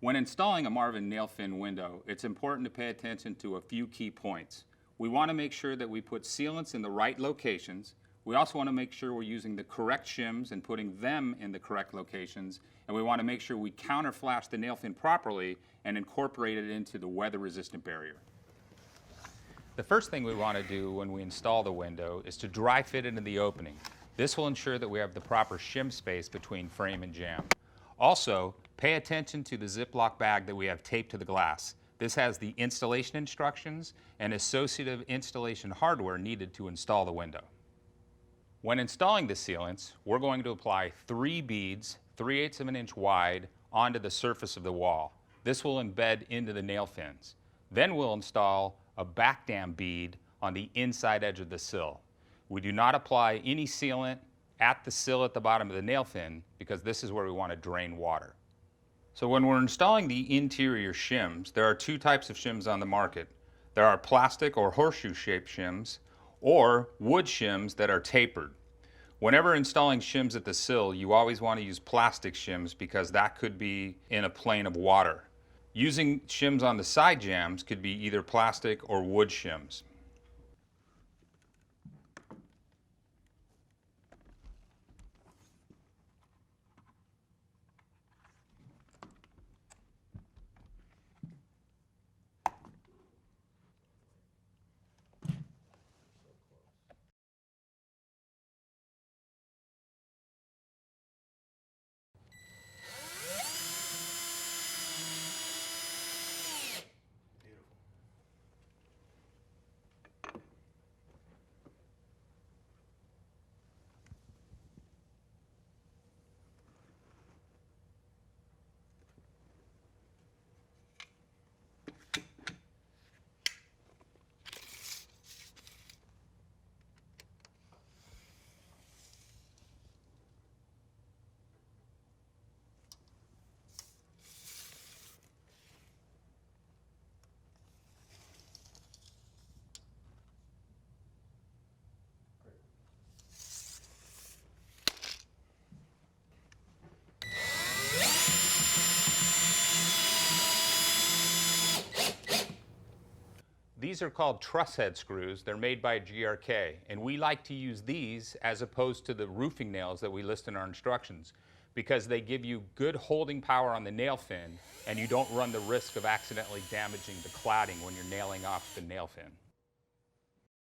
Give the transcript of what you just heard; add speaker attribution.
Speaker 1: When installing a Marvin nail fin window, it's important to pay attention to a few key points. We want to make sure that we put sealants in the right locations. We also want to make sure we're using the correct shims and putting them in the correct locations. And we want to make sure we counterflash the nail fin properly and incorporate it into the weather-resistant barrier. The first thing we want to do when we install the window is to dry fit it in the opening. This will ensure that we have the proper shim space between frame and jamb. Also, pay attention to the Ziploc bag that we have taped to the glass. This has the installation instructions and associative installation hardware needed to install the window. When installing the sealants, we're going to apply 3 beads, 3/8 of an inch wide, onto the surface of the wall. This will embed into the nail fins. Then we'll install a back dam bead on the inside edge of the sill. We do not apply any sealant at the sill at the bottom of the nail fin because this is where we want to drain water. So when we're installing the interior shims, there are 2 types of shims on the market. There are plastic or horseshoe-shaped shims, or wood shims that are tapered. Whenever installing shims at the sill, you always want to use plastic shims because that could be in a plane of water. Using shims on the side jambs could be either plastic or wood shims. These are called truss head screws. They're made by GRK, and we like to use these as opposed to the roofing nails that we list in our instructions because they give you good holding power on the nail fin and you don't run the risk of accidentally damaging the cladding when you're nailing off the nail fin.